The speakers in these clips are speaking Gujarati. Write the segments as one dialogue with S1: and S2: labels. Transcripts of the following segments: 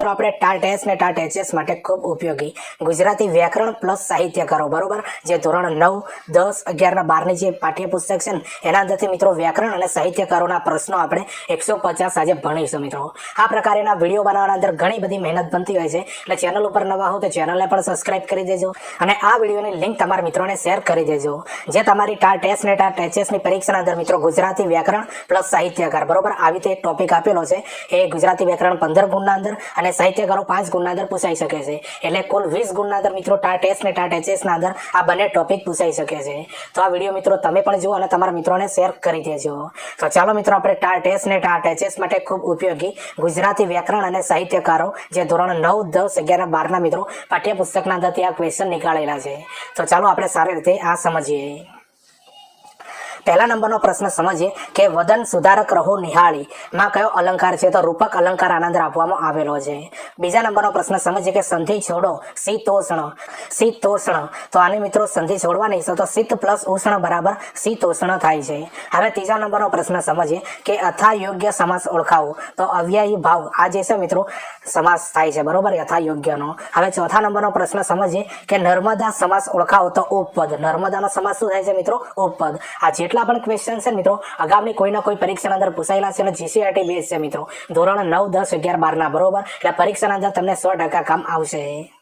S1: મિત્રો આપણે ટાટ એસ ને ટાટ એચએસ માટે ખૂબ ઉપયોગી ગુજરાતી વ્યાકરણ પ્લસ સાહિત્ય કરો બરોબર, જે ધોરણ 9, 10, 11 ના 12 ની જે પાઠ્યપુસ્તક છે ને એના અંદરથી મિત્રો વ્યાકરણ અને સાહિત્યકારોના પ્રશ્નો આપણે 150 આજે ભણીશું મિત્રો. આ પ્રકારના વિડીયો બનાવવાના અંદર ઘણી બધી મહેનત બનતી હોય છે, એટલે ચેનલ ઉપર નવા હો તો ચેનલને પણ સબસ્ક્રાઇબ કરી દેજો અને આ વિડીયોની લિંક તમારા મિત્રોને શેર કરી દેજો. જે તમારી ટાટ એસ ને ટાટ એચએસ ની પરીક્ષાના અંદર મિત્રો ગુજરાતી વ્યાકરણ પ્લસ સાહિત્યકાર બરોબર આવી રીતે એક ટોપિક આપેલો છે. એ ગુજરાતી વ્યાકરણ 15 ગુણના અંદર અને સાહિત્યકારો 5 ગુણના અંદર પૂછાઈ શકે છે, એટલે કુલ 20 ગુણના અંદર મિત્રો ટાટ એસ ને ટાટ એચએસ ના અંદર આ બંને ટોપિક પૂછાઈ શકે છે. તો આ વિડીયો મિત્રો તમે પણ જુઓ અને તમારા મિત્રોને શેર કરી દેજો. તો ચાલો મિત્રો આપણે ટાટ એસ ને ટાટ એચએસ માટે ખૂબ ઉપયોગી ગુજરાતી વ્યાકરણ અને સાહિત્યકારો જે ધોરણ 9, 10, 11, 12 ના મિત્રો પાઠ્યપુસ્તકના અંદરથી આ ક્વેશ્ચન નીકાળેલા છે. તો ચાલો આપણે સારી રીતે આ સમજીએ. પહેલા નંબરનો પ્રશ્ન સમજીએ કે વદન સુધારક રહો નિહાળી માં કયો અલંકાર છે? તો રૂપક અલંકાર આના અંદર આપવામાં આવેલો છે. બીજા નંબરનો પ્રશ્ન સમજીએ કે સંધિ છોડો શીતોષ્ણ. શીતોષ્ણ તો આની મિત્રો સંધિ છોડવાની છે તો શીત પ્લસ ઉષ્ણ બરાબર શીતોષ્ણ થાય છે. હવે ત્રીજા નંબરનો પ્રશ્ન સમજીએ કે અથા યોગ્ય સમાસ ઓળખાવો. તો અવ્યયી ભાવ આ જે છે મિત્રો સમાસ થાય છે બરોબર યથા યોગ્યનો. હવે ચોથા નંબરનો પ્રશ્ન સમજીએ કે નર્મદા સમાસ ઓળખાવો. તો ઉપપદ. નર્મદાનો સમાસ શું થાય છે મિત્રો? ઉપપદ. આ જેટલા પણ ક્વેશ્ચન છે મિત્રો આગામી કોઈના કોઈ પરીક્ષાના અંદર પૂછાયેલા છે અને જીસીઆરટી બેઝ છે મિત્રો ધોરણ 9, 10, 11, 12 ના બરોબર, એટલે પરીક્ષાના અંદર તમને 100% કામ આવશે.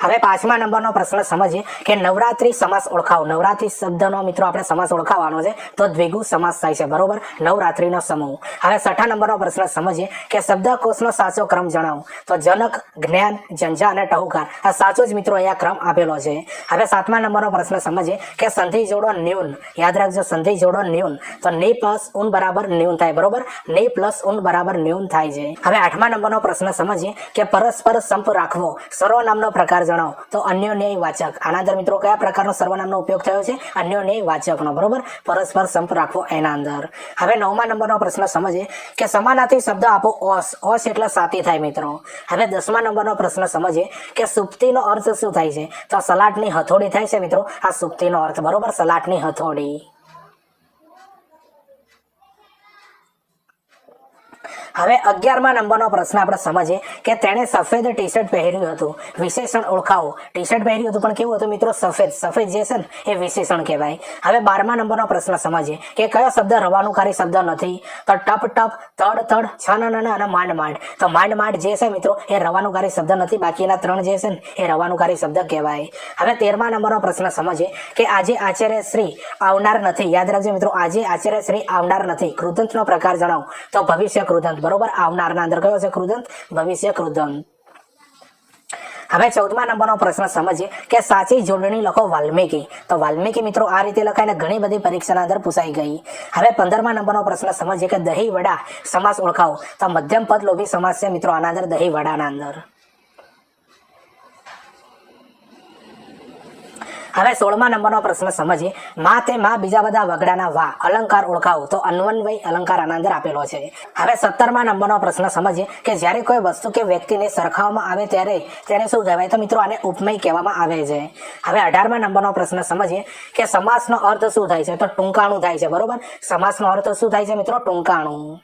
S1: હવે પાંચમા નંબરનો પ્રશ્ન સમજીએ કે નવરાત્રી સમાસ ઓળખાવો. નવરાત્રી શબ્દનો મિત્રો આપણે સમાસ ઓળખાવવાનો છે તો દ્વિગુ સમાસ થાય છે બરોબર, નવરાત્રીનો સમૂહ. હવે છઠ્ઠા નંબરનો પ્રશ્ન સમજીએ કે શબ્દકોશનો સાચો ક્રમ જણાવો. તો જનક, જ્ઞાન, ઝંઝા અને ટહુકાર આ સાચો જ મિત્રો અહીંયા ક્રમ આપેલો છે. હવે સાતમા નંબરનો પ્રશ્ન સમજીએ કે સંધિ જોડો ન્યૂન. યાદ રાખજો સંધિ જોડો ન્યૂન. તો ની પ્લસ ઉન બરાબર ન્યૂન થાય બરોબર, ની પ્લસ ઉન બરાબર ન્યૂન થાય છે. હવે આઠમા નંબરનો પ્રશ્ન સમજીએ કે પરસ્પર સંપ રાખવો સર્વનામનો પ્રકાર જણાવો. તો અન્યોન્યય વાચક. આના અંદર મિત્રો કયા પ્રકારનો સર્વનામનો ઉપયોગ થયો છે? અન્યોન્યય વાચકનો બરોબર, પરસ્પર સંપ રાખવો એના અંદર. હવે નવમા નંબરનો પ્રશ્ન સમજીએ કે સમાનાર્થી શબ્દ આપો ઓસ. ઓસ એટલે સાથી થાય મિત્રો. હવે 10મા નંબરનો પ્રશ્ન સમજીએ કે સુપ્તિનો અર્થ શું થાય છે? તો સલાટની હથોડી થાય છે મિત્રો આ સુપ્તિનો અર્થ બરોબર, સલાટની હથોડી. હવે 11મા નંબરનો પ્રશ્ન આપણે સમજીએ કે તેણે સફેદ ટી શર્ટ પહેર્યું હતું, વિશેષણ ઓળખાવો. ટી શર્ટ પહેર્યું હતું પણ કેવું હતું મિત્રો? સફેદ. સફેદ જે છે ને એ વિશેષણ કહેવાય. હવે 12મા નંબરનો પ્રશ્ન સમજીએ કે કયો શબ્દ રવાનુકારી શબ્દ નથી? તો ટપ ટપ, તડ તડ, છન અને માંડ માંડ. તો માંડ માંડ જે છે મિત્રો એ રવાનુકારી શબ્દ નથી, બાકીના 3 જે છે ને એ રવાનુકારી શબ્દ કહેવાય. હવે 13મા નંબરનો પ્રશ્ન સમજીએ કે આજે આચાર્ય શ્રી આવનાર નથી. યાદ રાખજો મિત્રો આજે આચાર્ય શ્રી આવનાર નથી. કૃદંતનો પ્રકાર જણાવો. તો ભવિષ્ય કૃદંત બરોબર, આવનારના અંદર કયો છે કૃદંત? ભવિષ્ય કૃદંત. હવે 14મા નંબરનો પ્રશ્ન સમજીએ કે સાચી જોડણી લખો વાલ્મીકી. તો વાલ્મીકી મિત્રો આ રીતે લખાઈને ઘણી બધી પરીક્ષાના અંદર પૂછાઈ ગઈ. હવે 15મા નંબરનો પ્રશ્ન સમજીએ કે દહીં વડા સમાસ ઓળખાવો. તો મધ્યમ પદ લોભી સમાસ છે મિત્રો આના અંદર દહીં વડાના અંદર. હવે 16મા નંબરનો પ્રશ્ન સમજીએ માં તે માં બીજા બધા વગડાના વા અલંકાર ઓળખાવો. તો અન્વન્વય અલંકાર આના અંદર આપેલો છે. હવે 17મા નંબરનો પ્રશ્ન સમજીએ કે જ્યારે કોઈ વસ્તુ કે વ્યક્તિને સરખાવવામાં આવે ત્યારે તેને શું કહેવાય? તો મિત્રો આને ઉપમેય કહેવામાં આવે છે. હવે 18મા નંબરનો પ્રશ્ન સમજીએ કે સમાસનો અર્થ શું થાય છે? તો ટૂંકાણું થાય છે બરોબર, સમાસનો અર્થ શું થાય છે મિત્રો? ટૂંકાણું.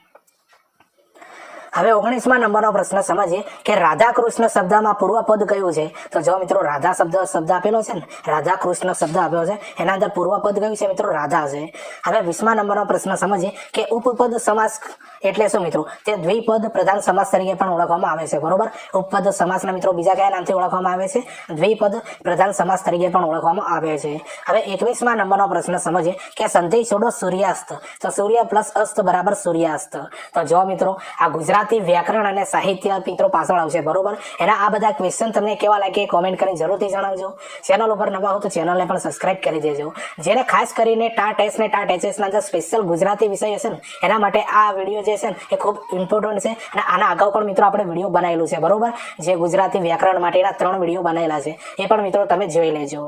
S1: હવે 19મા નંબરનો પ્રશ્ન સમજીએ કે રાધા કૃષ્ણ શબ્દમાં પૂર્વપદ કયું છે? તો જો મિત્રો રાધા શબ્દ આપેલો છે ને, રાધા કૃષ્ણ શબ્દ આપેલો છે એના અંદર પૂર્વપદ કયું છે મિત્રો? રાધા છે. હવે 20મા નંબરનો પ્રશ્ન સમજીએ કે ઉપપદ સમાસ એટલે શું મિત્રો? તે દ્વિપદ પ્રધાન સમાસ તરીકે પણ ઓળખવામાં આવે છે બરોબર. ઉપપદ સમાસના મિત્રો બીજા કયા નામથી ઓળખવામાં આવે છે? દ્વિપદ પ્રધાન સમાસ તરીકે પણ ઓળખવામાં આવે છે. હવે 21મા નંબરનો પ્રશ્ન સમજીએ કે સંધિ છોડો સૂર્યાસ્ત. તો સૂર્ય પ્લસ અસ્ત બરાબર સૂર્યાસ્ત. તો જો મિત્રો આ ગુજરાતી વ્યાકરણ અને સાહિત્ય મિત્રો પાછળ આવશે બરોબર. એના આ બધા ક્વેશ્ચન તમને કેવા લાગે કોમેન્ટ કરીને જરૂરથી જણાવજો. ચેનલ ઉપર નવા હો તો ચેનલને પણ સબસ્ક્રાઇબ કરી દેજો. જેને ખાસ કરીને ટાટ એસ ને ટાટ એચએસ ના અંદર સ્પેશિયલ ગુજરાતી વિષય હશે ને એના માટે આ વિડીયો જે છે ને એ ખૂબ ઇમ્પોર્ટન્ટ છે. અને આના અગાઉ પણ મિત્રો આપણે વિડીયો બનાવેલું છે બરોબર, જે ગુજરાતી વ્યાકરણ માટેના 3 વિડીયો બનાવેલા છે એ પણ મિત્રો તમે જોઈ લેજો.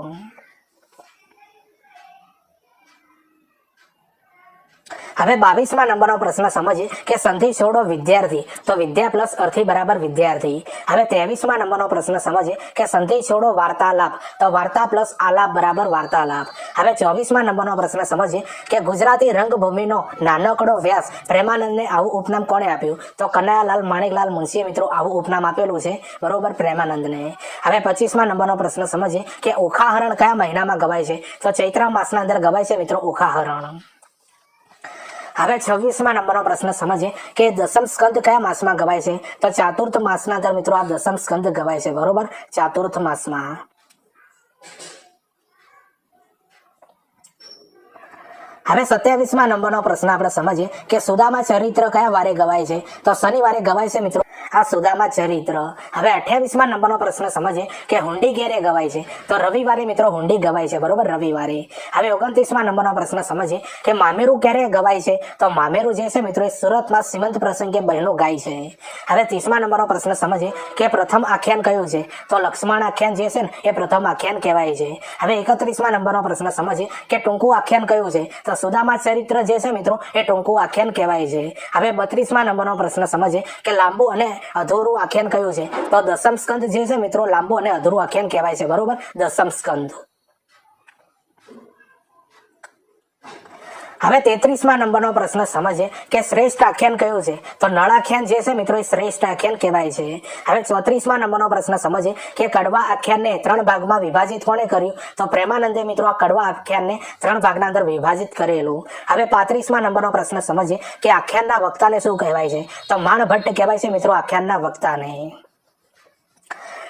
S1: હવે 22મા નંબરનો પ્રશ્ન સમજીએ કે સંધિ છોડો વિદ્યાર્થી તો વિદ્યા પ્લસ અર્થી બરાબર વિદ્યાર્થી. હવે 23મા નંબરનો પ્રશ્ન સમજીએ કે સંધિ છોડો વાર્તાલાપ તો વાર્તા પ્લસ આલાપ બરાબર વાર્તાલાપ. હવે 24મા નંબરનો પ્રશ્ન સમજીએ કે ગુજરાતી રંગભૂમિનો નાનકડો વ્યાસ પ્રેમાનંદને આવું ઉપનામ કોણે આપ્યું તો કનૈયાલાલ માણેકલાલ મુનશીએ મિત્રો આવું ઉપનામ આપેલું છે બરોબર પ્રેમાનંદને. હવે 25મા નંબરનો પ્રશ્ન સમજીએ કે ઉખાહરણ કયા મહિનામાં ગવાય છે તો ચૈત્ર માસના અંદર ગવાય છે મિત્રો ઉખાહરણ. હવે 26મા નંબરનો પ્રશ્ન સમજીએ કે દસમ સ્કંદ કયા માસમાં ગવાય છે તો ચાતુર્થ માસના અંદર મિત્રો આ દસમ સ્કંદ ગવાય છે બરોબર ચાતુર્થ માસમાં. હવે 27મા નંબરનો પ્રશ્ન આપણે સમજીએ કે સુદામા ચરિત્ર કયા વારે ગવાય છે તો શનિવારે ગવાય છે મિત્રો આ સુદામા ચરિત્ર. હવે 28મા નંબરનો પ્રશ્ન સમજીએ કે હુંડી ક્યારે ગવાય છે તો રવિવારે મિત્રો હુંડી ગવાય છે બરોબર રવિવારે. હવે 29મા નંબરનો પ્રશ્ન સમજીએ કે મામેરું ક્યારે ગવાય છે તો મામેરું જે છે મિત્રો એ સુરતમાં સીમંત પ્રસંગે બહેનો ગાય છે. હવે 30મા નંબરનો પ્રશ્ન સમજીએ કે પ્રથમ આખ્યાન કયું છે તો લક્ષ્મણ આખ્યાન જે છે ને એ પ્રથમ આખ્યાન કહેવાય છે. હવે 31મા નંબરનો પ્રશ્ન સમજીએ કે ટૂંકું આખ્યાન કયું છે તો સુદામા ચરિત્ર જે છે મિત્રો એ ટૂંકું આખ્યાન કહેવાય છે. હવે 32મા નંબરનો પ્રશ્ન સમજીએ કે લાંબુ અને અધૂરું આખ્યાન કયું છે તો દસમ સ્કંદ જે છે મિત્રો લાંબુ અને અધૂરું આખ્યાન કહેવાય છે બરોબર દસમ સ્કંદ. હવે 33મા નંબરનો પ્રશ્ન સમજીએ કે શ્રેષ્ઠ આખ્યાન કયું છે તો નળ આખ્યાન જે છે મિત્રો એ શ્રેષ્ઠ આખ્યાન કહેવાય છે. હવે 34મા નંબરનો પ્રશ્ન સમજીએ કે કડવા આખ્યાનને 3 ભાગમાં વિભાજિત કોણે કર્યું તો પ્રેમાનંદે મિત્રો આ કડવા આખ્યાનને 3 ભાગના અંદર વિભાજિત કરેલું. હવે 35મા નંબરનો પ્રશ્ન સમજીએ કે આખ્યાનના વક્તાને શું કહેવાય છે તો માણભટ્ટ કહેવાય છે મિત્રો આખ્યાનના વક્તાને.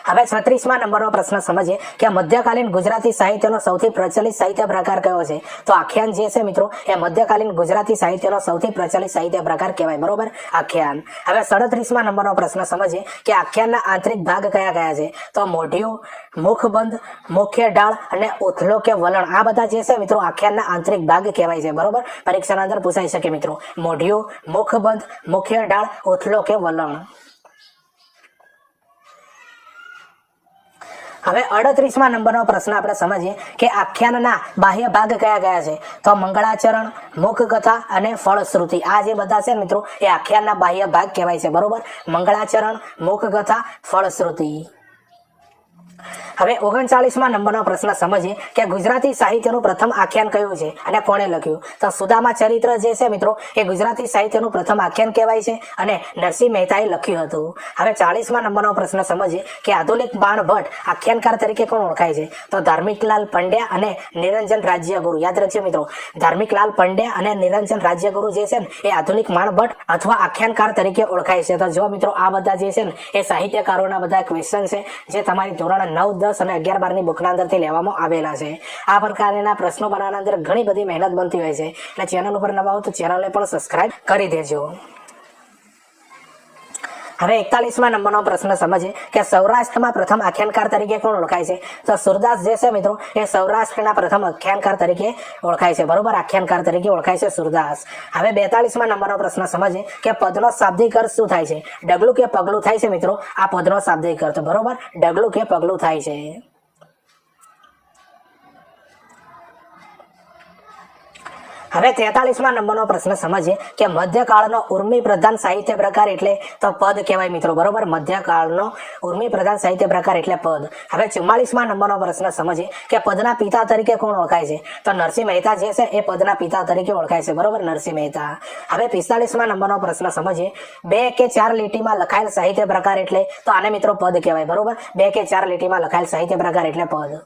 S1: હવે 36મા નંબરનો પ્રશ્ન સમજીએ કે મધ્યકાલીન ગુજરાતી સાહિત્યનો સૌથી પ્રચલિત સાહિત્ય પ્રકાર કયો છે તો આખ્યાન જે છે મિત્રો એ મધ્યકાલીન ગુજરાતી સાહિત્યનો સૌથી પ્રચલિત સાહિત્ય પ્રકાર કહેવાય બરોબર આખ્યાન. હવે 37મા નંબરનો પ્રશ્ન સમજીએ કે આખ્યાનના આંતરિક ભાગ કયા કયા છે તો મોઢિયું મુખબંધ મુખ્ય ડાળ અને ઉથલો કે વલણ આ બધા જે છે મિત્રો આખ્યાનના આંતરિક ભાગ કહેવાય છે બરોબર પરીક્ષાના અંદર પૂછાઈ શકે મિત્રો મોઢિયું મુખબંધ મુખ્ય ડાળ ઉથલો કે વલણ. હવે 38મા નંબરનો પ્રશ્ન આપણે સમજીએ કે આખ્યાનના બાહ્ય ભાગ કયા કયા છે તો મંગળાચરણ મુખકથા અને ફળશ્રુતિ આ જે બધા છે મિત્રો એ આખ્યાનના બાહ્ય ભાગ કહેવાય છે બરોબર મંગળાચરણ મુખકથા ફળશ્રુતિ. હવે 39મા નંબરનો પ્રશ્ન સમજીએ કે ગુજરાતી સાહિત્યનું પ્રથમ આખ્યાન કયું છે અને કોણે લખ્યું તો સુદામા ચરિત્ર જે છે મિત્રો એ ગુજરાતી સાહિત્યનું પ્રથમ આખ્યાન કહેવાય છે અને નરસિંહ મહેતાએ લખ્યું હતું. હવે 40મા નંબરનો પ્રશ્ન સમજીએ કે આધુનિક બાણભટ્ટ આખ્યાનકાર તરીકે કોણ ઓળખાય છે તો ધાર્મિકલાલ પંડ્યા અને નિરંજન રાજ્યગુરુ યાદ રાખજો મિત્રો ધાર્મિકલાલ પંડ્યા અને નિરંજન રાજ્યગુરુ જે છે ને એ આધુનિક બાણભટ્ટ અથવા આખ્યાનકાર તરીકે ઓળખાય છે. તો જો મિત્રો આ બધા જે છે ને એ સાહિત્યકારોના બધા ક્વેશ્ચન છે જે તમારી ધોરણ 9, 10 અને 11, 12ની બુકના અંદરથી લેવામાં આવેલા છે. આ પ્રકારના પ્રશ્નો બનાવવાના અંદર ઘણી બધી મહેનત બનતી હોય છે એટલે ચેનલ ઉપર નવા હો તો ચેનલને પણ સબસ્ક્રાઇબ કરી દેજો. હવે 41મા નંબરનો પ્રશ્ન સમજીએ કે સૌરાષ્ટ્રમાં પ્રથમ આખ્યાનકાર તરીકે કોણ ઓળખાય છે તો સુરદાસ જે છે મિત્રો એ સૌરાષ્ટ્રના પ્રથમ આખ્યાનકાર તરીકે ઓળખાય છે બરોબર આખ્યાનકાર તરીકે ઓળખાય છે સુરદાસ. હવે 42મા નંબરનો પ્રશ્ન સમજીએ કે પદનો શાબ્દિક અર્થ શું થાય છે ડગલું કે પગલું થાય છે મિત્રો આ પદનો શાબ્દિક અર્થ બરોબર ડગલું કે પગલું થાય છે. હવે 43મા નંબરનો પ્રશ્ન સમજીએ કે મધ્યકાળનો ઉર્મી પ્રધાન સાહિત્ય પ્રકાર એટલે તો પદ કહેવાય મિત્રો બરોબર મધ્યકાળનો ઉર્મી પ્રધાન સાહિત્ય પ્રકાર એટલે પદ. હવે 44મા નંબરનો પ્રશ્ન સમજીએ કે પદના પિતા તરીકે કોણ ઓળખાય છે તો નરસિંહ મહેતા જે છે એ પદના પિતા તરીકે ઓળખાય છે બરોબર નરસિંહ મહેતા. હવે 45મા નંબરનો પ્રશ્ન સમજીએ 2 કે 4 લીટીમાં લખાયેલ સાહિત્ય પ્રકાર એટલે તો આને મિત્રો પદ કહેવાય બરોબર 2 કે 4 લીટીમાં લખાયેલ સાહિત્ય પ્રકાર એટલે પદ.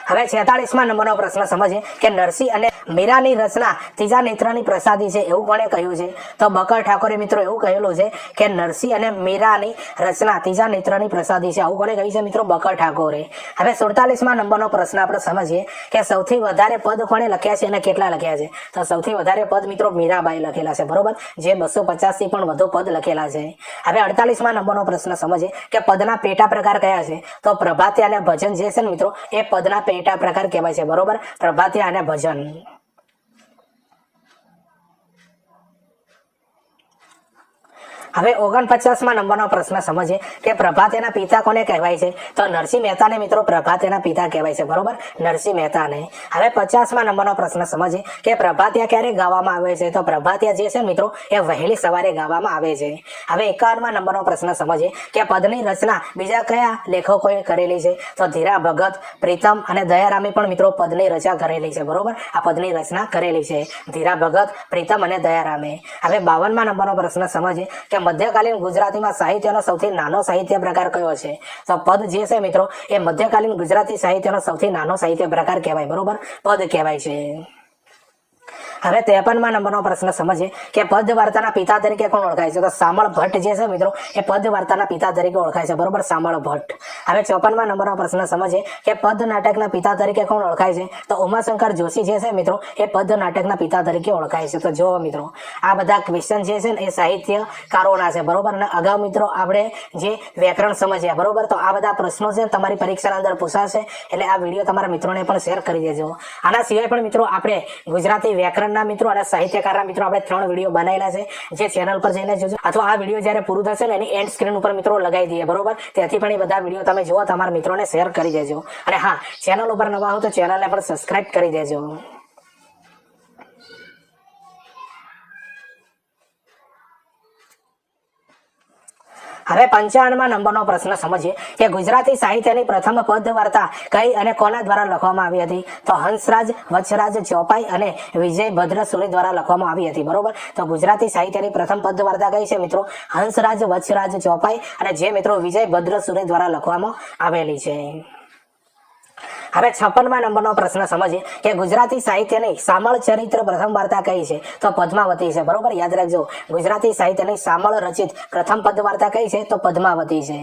S1: હવે 46મા નંબરનો પ્રશ્ન સમજીએ કે નરસિંહ અને મીરાની રચના ત્રીજા નેત્રની પ્રસાદી છે એવું કોણે કહ્યું છે તો બકર ઠાકોરે મિત્રો એવું કહેલું છે કે નરસિંહ અને મીરાની રચના ત્રીજા નેત્રની પ્રસાદી છે આવું કોણે કહ્યું છે મિત્રો બકર ઠાકોરે. હવે 47મા નંબરનો પ્રશ્ન આપણે સમજીએ કે સૌથી વધારે પદ કોણે લખ્યા છે અને કેટલા લખ્યા છે તો સૌથી વધારે પદ મિત્રો મીરાબાઈ લખેલા છે બરોબર જે 250 થી પણ વધુ પદ લખેલા છે. હવે 48મા નંબરનો પ્રશ્ન સમજીએ કે પદના પેટા પ્રકાર કયા છે તો પ્રભાતિયા અને ભજન જે છે ને મિત્રો એ પદના પેટા પ્રકાર કહેવાય છે બરોબર પ્રભાતિયા અને ભજન. હવે 49મા નંબરનો પ્રશ્ન સમજીએ કે પ્રભાતેના પિતા કોને કહેવાય છે? તો નરસિંહ મહેતાને મિત્રો પ્રભાતેના પિતા કહેવાય છે, બરોબર, નરસિંહ મહેતાને. હવે 50મા નંબરનો પ્રશ્ન સમજીએ કે પ્રભાતિયા ક્યારે ગાવામાં આવે છે? તો પ્રભાતિયા જે છે મિત્રો એ વહેલી સવારે ગાવામાં આવે છે. હવે 51મા નંબરનો પ્રશ્ન સમજીએ કે પદની રચના બીજા કયા લેખકોએ કરેલી છે? તો ધીરા ભગત, પ્રીતમ અને દયારામે પણ મિત્રો પદની રચના કરેલી છે, બરોબર, આ પદની રચના કરેલી છે ધીરા ભગત, પ્રીતમ અને દયારામે. હવે 52મા નંબરનો પ્રશ્ન સમજીએ કે મધ્યકાલીન ગુજરાતીમાં સાહિત્યનો સૌથી નાનો સાહિત્ય પ્રકાર કયો છે? તો પદ જે છે મિત્રો એ મધ્યકાલીન ગુજરાતી સાહિત્યનો સૌથી નાનો સાહિત્ય પ્રકાર કહેવાય, બરોબર, પદ કહેવાય છે. હવે 53મા નંબરનો પ્રશ્ન સમજીએ કે પદ વાર્તાના પિતા તરીકે કોણ ઓળખાય છે? તો શામળ ભટ્ટ જે છે મિત્રો એ પદ વાર્તાના પિતા તરીકે ઓળખાય છે, બરોબર, શામળ ભટ્ટ. હવે 54મા નંબરનો પ્રશ્ન સમજીએ કે પદ નાટકના પિતા તરીકે કોણ ઓળખાય છે? તો ઉમાશંકર જોશી જે છે મિત્રો એ પદ નાટકના પિતા તરીકે ઓળખાય છે. તો જુઓ મિત્રો, આ બધા ક્વેશ્ચન જે છે ને એ સાહિત્યકારોના છે, બરોબર, અને અગાઉ મિત્રો આપણે જે વ્યાકરણ સમજ્યા, બરોબર, તો આ બધા પ્રશ્નો છે તમારી પરીક્ષાના અંદર પૂછાશે, એટલે આ વિડીયો તમારા મિત્રોને પણ શેર કરી દેજો. આના સિવાય પણ મિત્રો આપણે ગુજરાતી વ્યાકરણ મિત્રો અને સાહિત્યકારના મિત્રો આપણે 3 વિડીયો બનાવેલા છે, જે ચેનલ પર જઈને જોજો, અથવા આ વિડીયો જ્યારે પૂરું થશે ને એની એન્ડ સ્ક્રીન ઉપર મિત્રો લગાવી દઈએ, બરોબર, ત્યાંથી પણ એ બધા વિડીયો તમે જુઓ, તમારા મિત્રોને શેર કરી દેજો. અને હા, ચેનલ ઉપર નવા હો તો ચેનલને પણ સબસ્ક્રાઇબ કરી દેજો. હવે 55મા નંબરનો પ્રશ્ન સમજીએ કે ગુજરાતી સાહિત્યની પ્રથમ પદ વાર્તા કઈ અને કોના દ્વારા લખવામાં આવી હતી? તો હંસરાજ વત્સરાજ ચોપાઈ અને વિજય ભદ્રસુરી દ્વારા લખવામાં આવી હતી, બરોબર. તો ગુજરાતી સાહિત્યની પ્રથમ પદ વાર્તા કઈ છે મિત્રો? હંસરાજ વત્સરાજ ચોપાઈ અને જે મિત્રો વિજય ભદ્રસુરી દ્વારા લખવામાં આવેલી છે. હવે 56મા નંબરનો પ્રશ્ન સમજીએ કે ગુજરાતી સાહિત્યની શામળ ચરિત્ર પ્રથમ વાર્તા કઈ છે? તો પદ્માવતી છે, બરોબર, યાદ રાખજો. ગુજરાતી સાહિત્યની શામળ રચિત પ્રથમ પદ વાર્તા કઈ છે? તો પદ્માવતી છે.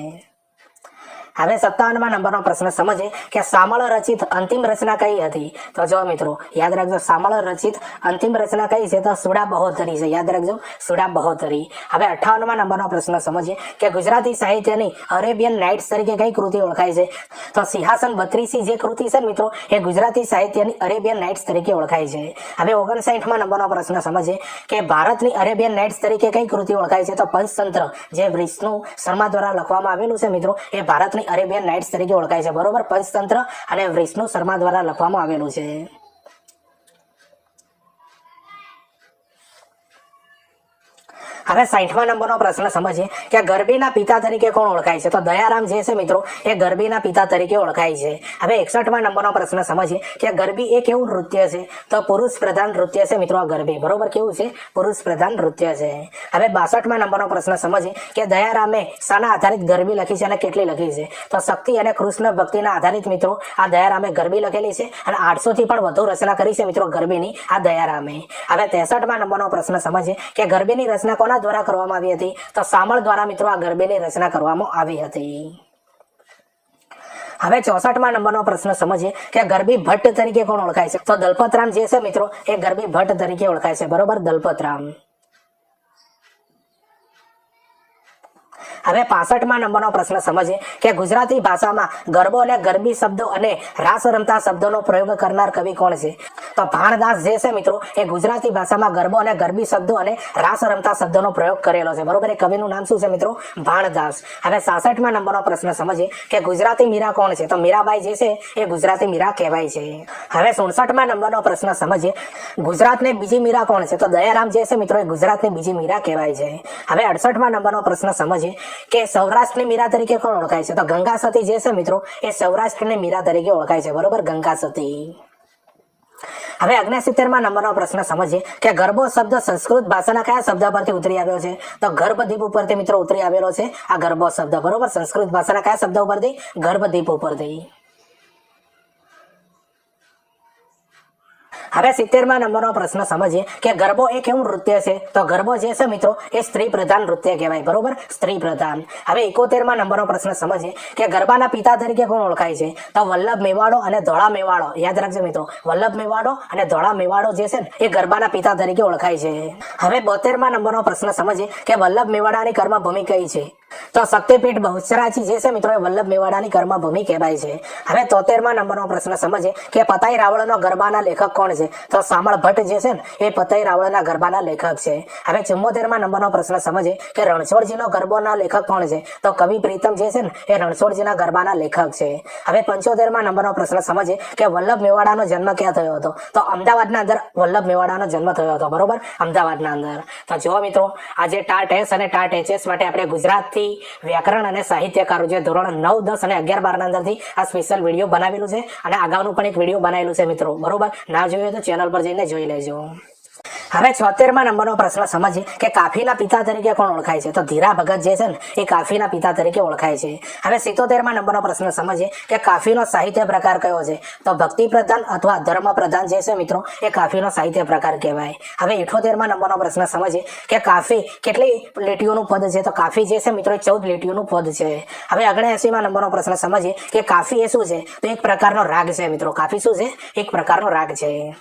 S1: હવે 57મા નંબરનો પ્રશ્ન સમજીએ કે શામળ રચિત અંતિમ રચના કઈ હતી? તો જો મિત્રો યાદ રાખજો, શામળ રચિત અંતિમ રચના કઈ છે? તો સુડા બહોતરી છે, યાદ રાખજો, સુડા બહોતરી. હવે 58મા નંબરનો પ્રશ્ન સમજીએ કે ગુજરાતી સાહિત્યની અરેબિયન નાઇટ્સ તરીકે કઈ કૃતિ ઓળખાય છે? તો સિંહાસન 32 જે કૃતિ છે મિત્રો એ ગુજરાતી સાહિત્યની અરેબિયન નાઇટ્સ તરીકે ઓળખાય છે. હવે 59મા નંબરનો પ્રશ્ન સમજીએ કે ભારતની અરેબિયન નાઇટ્સ તરીકે કઈ કૃતિ ઓળખાય છે? તો પંચતંત્ર જે વિષ્ણુ શર્મા દ્વારા લખવામાં આવેલું છે મિત્રો એ ભારતની અરેબિયન નાઇટ્સ તરીકે ઓળખાય છે, બરોબર, પંચતંત્ર અને વિષ્ણુ શર્મા દ્વારા લખવામાં આવેલું છે. હવે 60મા નંબરનો પ્રશ્ન સમજીએ કે ગરબીના પિતા તરીકે કોણ ઓળખાય છે? તો દયારામ જે છે મિત્રો એ ગરબીના પિતા તરીકે ઓળખાય છે. હવે 61મા નંબરનો પ્રશ્ન સમજીએ કે ગરબી એ કેવું નૃત્ય છે? તો પુરુષ પ્રધાન નૃત્ય છે મિત્રો આ ગરબી, બરોબર, કેવું છે? પુરુષ પ્રધાન નૃત્ય છે. હવે 62મા નંબરનો પ્રશ્ન સમજીએ કે દયારામે શાના આધારિત ગરબી લખી છે અને કેટલી લખી છે? તો શક્તિ અને કૃષ્ણ ભક્તિના આધારિત મિત્રો આ દયારામે ગરબી લખેલી છે અને 800 થી પણ વધુ રચના કરી છે મિત્રો ગરબીની આ દયારામે. હવે 63મા નંબરનો પ્રશ્ન સમજીએ કે ગરબીની રચના કોના દ્વારા કરવામાં આવી હતી? તો શામળ દ્વારા મિત્રો આ ગરબીની રચના કરવામાં આવી હતી. હવે 64મા નંબરનો પ્રશ્ન સમજીએ કે ગરબી ભટ્ટ તરીકે કોણ ઓળખાય છે? તો દલપતરામ જે છે મિત્રો એ ગરબી ભટ્ટ તરીકે ઓળખાય છે, બરોબર, દલપતરામ. હવે 65મા નંબરનો પ્રશ્ન સમજીએ કે ગુજરાતી ભાષામાં ગરબો અને ગરબી શબ્દો અને રાસ રમતા શબ્દોનો પ્રયોગ કરનાર કવિ કોણ છે? તો ભાણદાસ જે છે મિત્રો એ ગુજરાતી ભાષામાં ગરબો અને ગરબી શબ્દો અને રાસ રમતા શબ્દોનો પ્રયોગ કરેલો છે, બરોબર, એ કવિનું નામ શું છે મિત્રો? ભાણદાસ. હવે 66મા નંબરનો પ્રશ્ન સમજીએ કે ગુજરાતી મીરા કોણ છે? તો મીરાબાઈ જે છે એ ગુજરાતી મીરા કહેવાય છે. હવે 67મા નંબરનો પ્રશ્ન સમજીએ ગુજરાતની બીજી મીરા કોણ છે? તો દયારામ જે છે મિત્રો એ ગુજરાતની બીજી મીરા કહેવાય છે. હવે 68મા નંબરનો પ્રશ્ન સમજીએ કે સૌરાષ્ટ્રની મીરા તરીકે કોણ ઓળખાય છે? તો ગંગા સતી જે છે મિત્રો એ સૌરાષ્ટ્રની મીરા તરીકે ઓળખાય છે, બરોબર, ગંગા સતી. હવે 69મા નંબરનો પ્રશ્ન સમજીએ કે ગરબો શબ્દ સંસ્કૃત ભાષાના કયા શબ્દ પરથી ઉતરી આવ્યો છે? તો ગર્ભદીપ ઉપરથી મિત્રો ઉતરી આવેલો છે આ ગરબો શબ્દ, બરોબર, સંસ્કૃત ભાષાના કયા શબ્દ ઉપરથી? ગર્ભદીપ ઉપરથી. હવે 70મા નંબરનો પ્રશ્ન સમજીએ કે ગરબો એ કેવું નૃત્ય છે? તો ગરબો જે છે મિત્રો એ સ્ત્રી પ્રધાન નૃત્ય કહેવાય, બરોબર, સ્ત્રી પ્રધાન. હવે 71મા નંબરનો પ્રશ્ન સમજીએ કે ગરબાના પિતા તરીકે કોણ ઓળખાય છે? તો વલ્લભ મેવાડો અને ધોળા મેવાડો, યાદ રાખજો મિત્રો, વલ્લભ મેવાડો અને ધોળા મેવાડો જે છે એ ગરબાના પિતા તરીકે ઓળખાય છે. હવે 72મા નંબરનો પ્રશ્ન સમજીએ કે વલ્લભ મેવાડાની કર્મભૂમિ કઈ છે? તો શક્તિપીઠ બહુચરાજી જે છે મિત્રો એ વલ્લભ મેવાડાની કર્મભૂમિ કહેવાય છે. હવે 73મા નંબરનો પ્રશ્ન સમજીએ કે પતાઈ રાવળનો ગરબાના લેખક કોણ છે? તો સામળ ભટ્ટ જે છે ને એ પતાઈ રાવળના ગરબાના લેખક છે. હવે 74મા નંબરનો પ્રશ્ન સમજીએ કે રણછોડજીનો ગરબાના લેખક કોણ છે? તો કવિ પ્રીતમ જે છે ને એ રણછોડજીના ગરબાના લેખક છે. હવે 75મા નંબરનો પ્રશ્ન સમજીએ કે વલ્લભ મેવાડાનો જન્મ ક્યાં થયો હતો? તો અમદાવાદના અંદર વલ્લભ મેવાડાનો જન્મ થયો હતો. બરોબર, અમદાવાદના અંદર. તો જો મિત્રો આજે ટાટ એસ અને ટાટ એચએસ માટે આપણે ગુજરાતથી વ્યાકરણ અને સાહિત્યકારો જે ધોરણ 9, 10 અને 11, 12 ના અંદરથી આ સ્પેશિયલ વિડીયો બનાવેલું છે અને આગાઉનું પણ એક વિડીયો બનાવેલું છે મિત્રો. બરોબર, ના જોયું તો ચેનલ પર જઈને જોઈ લેજો. હવે 76મા નંબરનો પ્રશ્ન સમજીએ કે કાફીના પિતા તરીકે કોણ ઓળખાય છે? તો ધીરા ભગત જે છે ને એ કાફીના પિતા તરીકે ઓળખાય છે. હવે 77મા નંબરનો પ્રશ્ન સમજીએ કે કાફીનો સાહિત્ય પ્રકાર કયો છે? તો ભક્તિ પ્રધાન અથવા ધર્મ પ્રધાન જે છે મિત્રો એ કાફીનો સાહિત્ય પ્રકાર કહેવાય. હવે 78મા નંબરનો પ્રશ્ન સમજીએ કે કાફી કેટલી લીટીઓનું પદ છે? તો કાફી જે છે મિત્રો એ 14 લીટીઓનું પદ છે. હવે 79મા નંબરનો પ્રશ્ન સમજીએ કે કાફી એ શું છે? તો એક પ્રકારનો રાગ છે મિત્રો. કાફી શું છે? એક પ્રકારનો રાગ છે.